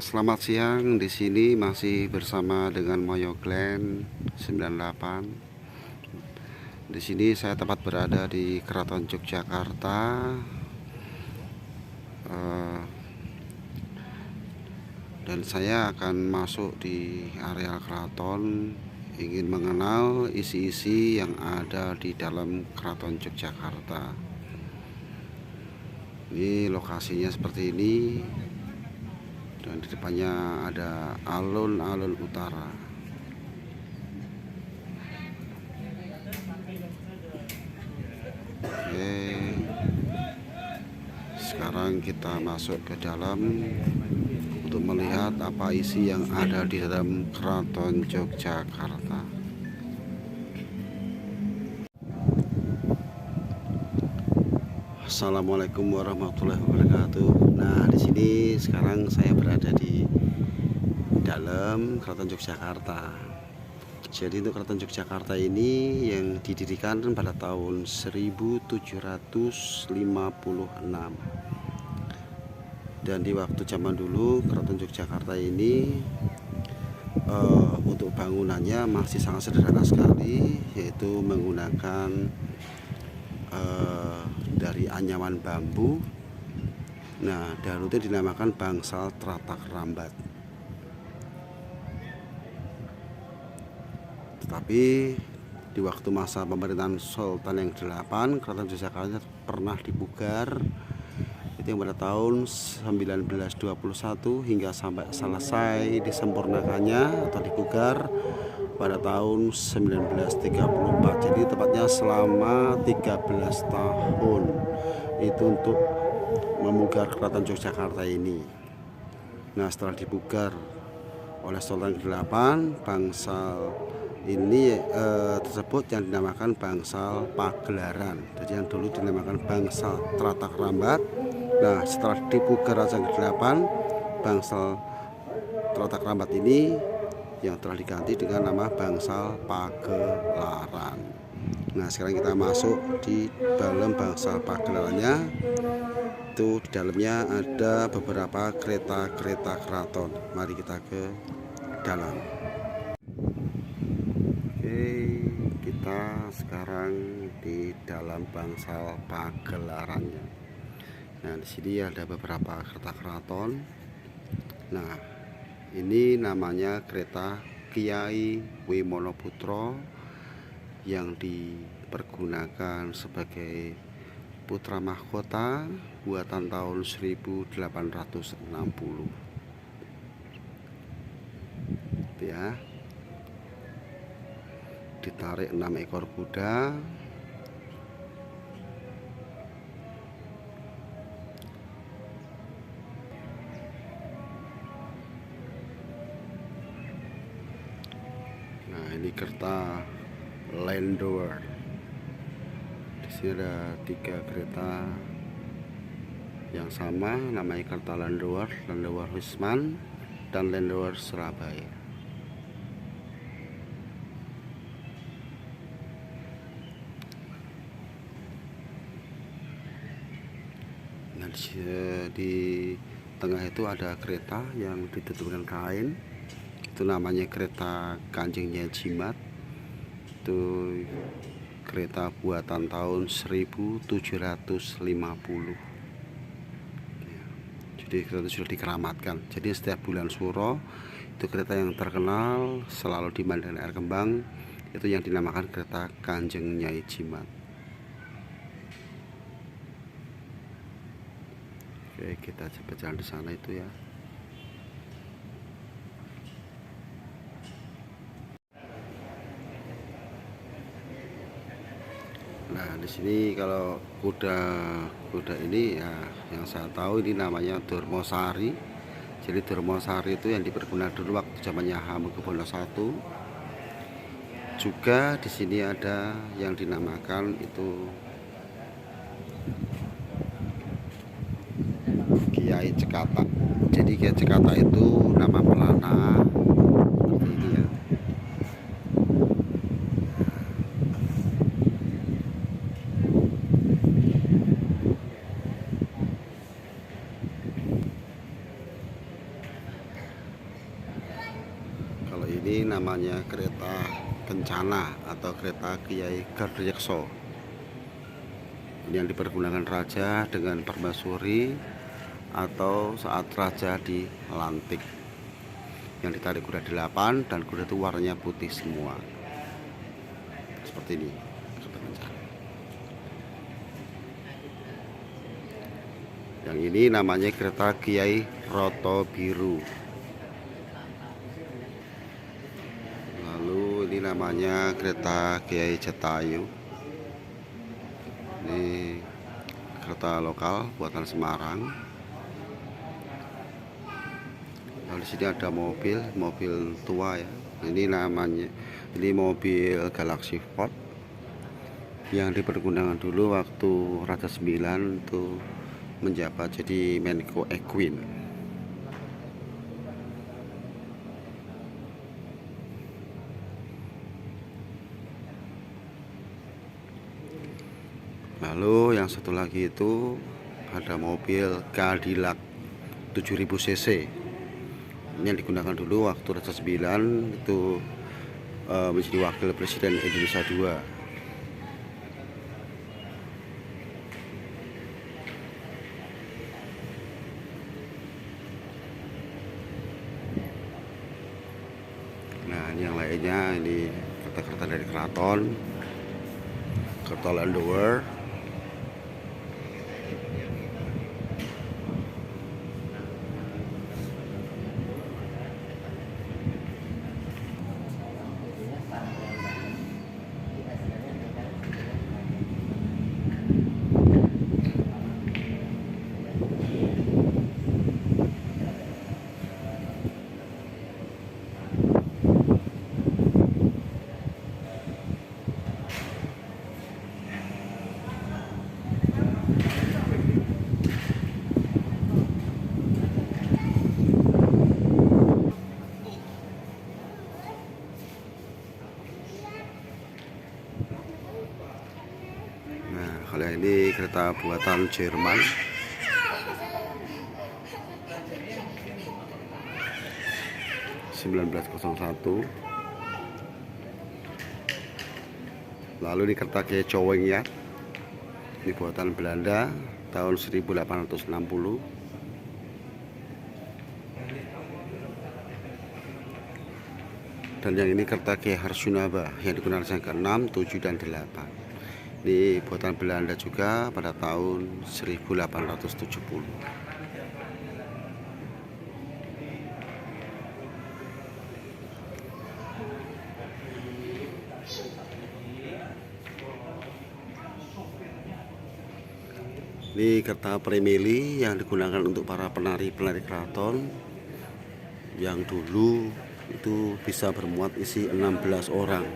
Selamat siang. Di sini masih bersama dengan Moyo Glen 98. Di sini saya tepat berada di Keraton Yogyakarta. Eh, dan saya akan masuk di area keraton, ingin mengenal isi-isi yang ada di dalam Keraton Yogyakarta. Ini lokasinya seperti ini. Dan di depannya ada alun-alun utara. Oke, sekarang kita masuk ke dalam untuk melihat apa isi yang ada di dalam Keraton Yogyakarta. Assalamualaikum warahmatullahi wabarakatuh. Nah, di sini sekarang saya berada di dalam Keraton Yogyakarta. Jadi untuk Keraton Yogyakarta ini yang didirikan pada tahun 1756. Dan di waktu zaman dulu Keraton Yogyakarta ini untuk bangunannya masih sangat sederhana sekali, yaitu menggunakan dari anyaman bambu. Nah, dahulu itu dinamakan bangsal Tratak Rambat. Tetapi di waktu masa pemerintahan Sultan yang ke-8, Keraton Yogyakarta pernah dipugar. Itu yang pada tahun 1921 hingga sampai selesai disempurnakannya atau dipugar pada tahun 1934. Jadi tepatnya selama 13 tahun itu untuk memugar Keraton Yogyakarta ini. Nah, setelah dipugar oleh Sultan ke-8, bangsal ini tersebut yang dinamakan bangsal Pagelaran. Jadi yang dulu dinamakan bangsal Tratak Rambat. Nah, setelah dipugar Raja ke-8, bangsal Tratak Rambat ini yang telah diganti dengan nama bangsal Pagelaran. Nah, sekarang kita masuk di dalam bangsal Pagelarannya. Itu di dalamnya ada beberapa kereta-kereta keraton. Mari kita ke dalam. Oke, kita sekarang di dalam bangsal Pagelarannya. Nah, di sini ada beberapa kereta keraton. Nah, ini namanya kereta Kiai Wimonoputra yang dipergunakan sebagai putra mahkota buatan tahun 1860. Ya. Ditarik 6 ekor kuda. Nah, ini kereta Landower. Di sini ada 3 kereta yang sama, namanya kereta Landower, Landower Wisman dan Landower Surabaya. Nah, di tengah itu ada kereta yang ditutup dengan kain. Itu namanya kereta Kanjeng Nyai Jimat. Itu kereta buatan tahun 1750. Jadi kereta itu sudah dikeramatkan. Jadi setiap bulan Suro itu kereta yang terkenal selalu dimandikan air kembang. Itu yang dinamakan kereta Kanjeng Nyai Jimat. Oke, kita coba jalan di sana itu ya. Nah, di sini kalau kuda ini ya, yang saya tahu ini namanya Durmosari. Jadi Durmosari itu yang dipergunakan dulu waktu zamannya Hamengkubuwono I. Juga di sini ada yang dinamakan itu Kiai Cekata. Jadi Kiai Cekata itu nama pelana seperti ini ya. ini namanya kereta kencana atau kereta Kiai Gardayekso. Ini yang dipergunakan raja dengan permaisuri atau saat raja dilantik, yang ditarik kuda 8 dan kuda itu warnanya putih semua seperti ini. Yang ini namanya kereta Kiai Roto Biru. Lalu ini namanya kereta Kiai Jatayu. Ini kereta lokal buatan Semarang. Lalu di sini ada mobil tua ya. Ini namanya, ini mobil Galaxy Ford yang dipergunakan dulu waktu Raja 9 itu menjabat jadi Menko Equine. Lalu yang satu lagi itu ada mobil Cadillac 7000 cc. Ini yang digunakan dulu waktu Raja 9 itu menjadi wakil presiden Indonesia II. Nah, ini yang lainnya, ini kereta-kereta dari keraton, kereta Land Rover. Kalau ini kereta buatan Jerman. (1901). Lalu ini kereta Kiai Coweng ya. Ini buatan Belanda tahun 1860. Dan yang ini kereta Kiai Harsunaba yang digunakan yang ke-6, 7 dan 8. Ini buatan Belanda juga pada tahun 1870. Ini kereta Premili yang digunakan untuk para penari-penari keraton, yang dulu itu bisa bermuat isi 16 orang.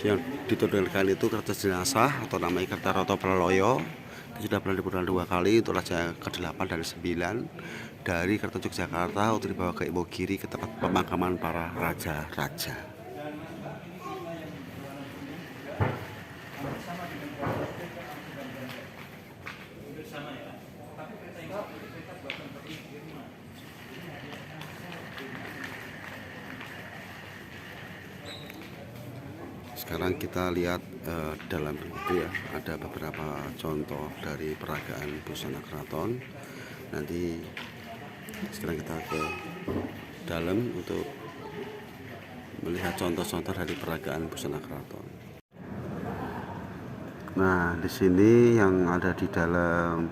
Yang diturunkan itu kereta jenazah atau namanya kereta Roto Praloyo. Sudah pernah diputar 2 kali untuk Raja ke-8 dan 9 dari kereta Yogyakarta untuk dibawa ke Imogiri ke tempat pemakaman para raja-raja. Sekarang kita lihat dalam itu ya, ada beberapa contoh dari peragaan busana keraton. Nanti sekarang kita ke dalam untuk melihat contoh-contoh dari peragaan busana keraton. Nah, di sini yang ada di dalam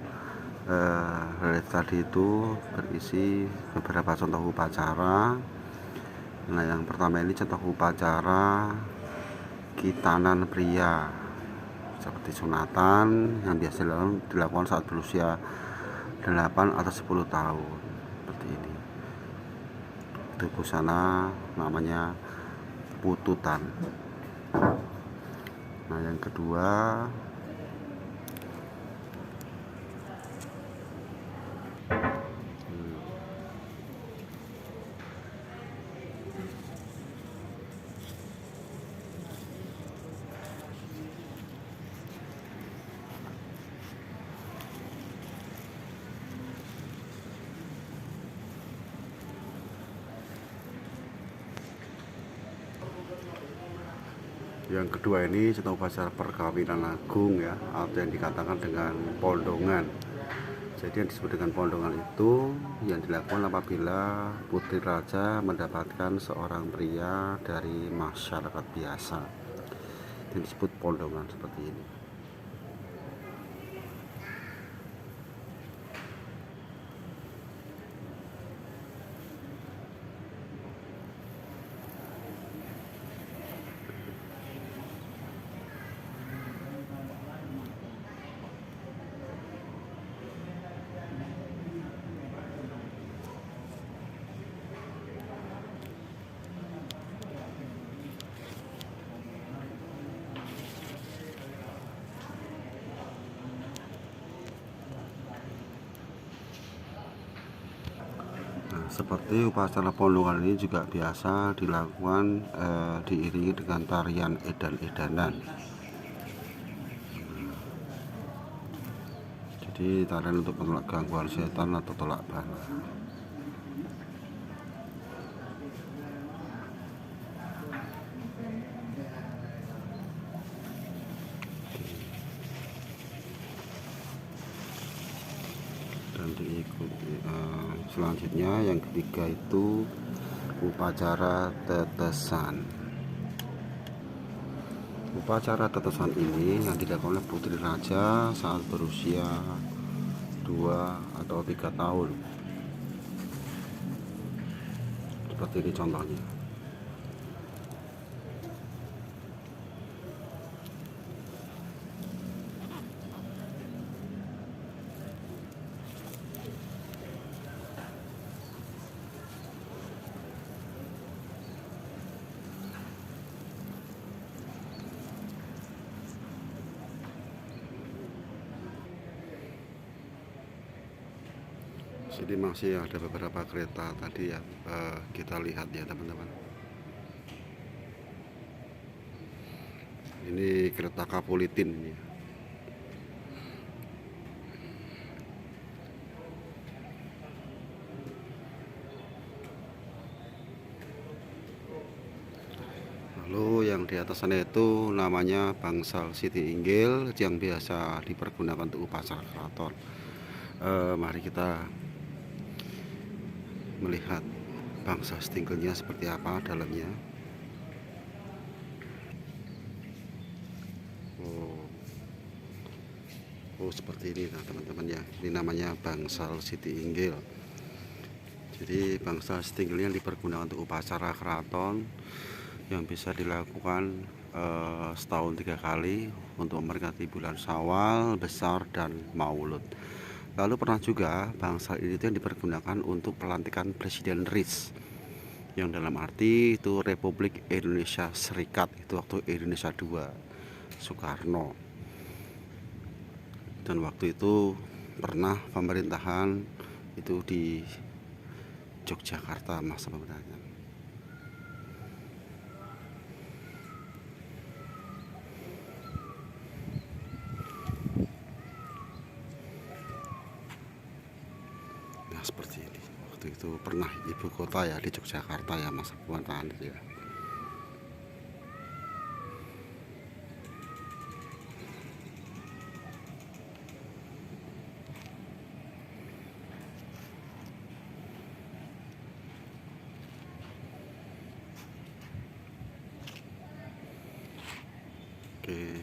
relief tadi itu berisi beberapa contoh upacara. Nah, yang pertama ini contoh upacara Kitanan pria seperti sunatan yang biasa dilakukan saat berusia 8 atau 10 tahun seperti ini. Itu busana namanya pututan. Nah, yang kedua Yang kedua ini sedang upacara perkawinan agung ya, atau yang dikatakan dengan pondongan. Jadi yang disebut dengan pondongan itu yang dilakukan apabila putri raja mendapatkan seorang pria dari masyarakat biasa. Yang disebut pondongan seperti ini. Nah, seperti upacara pondongan ini juga biasa dilakukan diiringi dengan tarian edan-edanan. Jadi tarian untuk menolak gangguan setan atau tolak bala. Dan diikuti selanjutnya yang ketiga itu upacara tetesan. Upacara tetesan ini yang dilakukan oleh putri raja saat berusia 2 atau 3 tahun. Seperti ini contohnya. Sini masih ada beberapa kereta tadi ya, kita lihat ya teman-teman. Ini kereta Kapulitin ini. Lalu yang di atas sana itu namanya bangsal Siti Inggil yang biasa dipergunakan untuk upacara keraton. Mari kita melihat bangsa stingkelnya seperti apa dalamnya. Oh seperti ini nah teman-teman ya, ini namanya bangsal Siti Inggil. Jadi bangsal Siti Inggil yang dipergunakan untuk upacara keraton yang bisa dilakukan setahun 3 kali untuk memperingati bulan Syawal, Besar, dan Maulud. Lalu pernah juga bangsal ini yang dipergunakan untuk pelantikan Presiden RIS, yang dalam arti itu Republik Indonesia Serikat, itu waktu Indonesia II Soekarno. Dan waktu itu pernah pemerintahan itu di Yogyakarta masa pemerintahan. Nah seperti ini, waktu itu pernah ibu kota ya di Yogyakarta ya masa pemerintahan itu ya. Oke,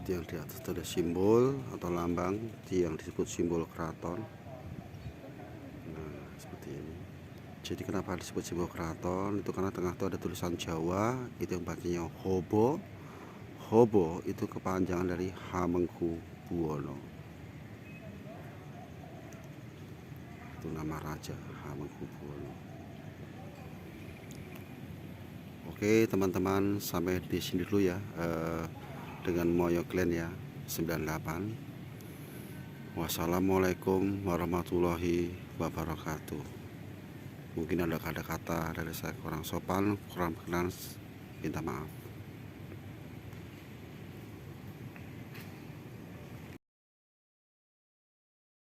yang di atas ada simbol atau lambang yang disebut simbol keraton. Nah seperti ini. Jadi kenapa disebut simbol keraton itu karena tengah itu ada tulisan Jawa itu yang bacanya Hobo. Hobo itu kepanjangan dari Hamengkubuwono, itu nama raja Hamengkubuwono. Oke teman-teman, sampai di sini dulu ya dengan Moyo Clan ya 98. Wassalamualaikum warahmatullahi wabarakatuh. Mungkin ada kata-kata dari saya kurang sopan, kurang berkenan, minta maaf.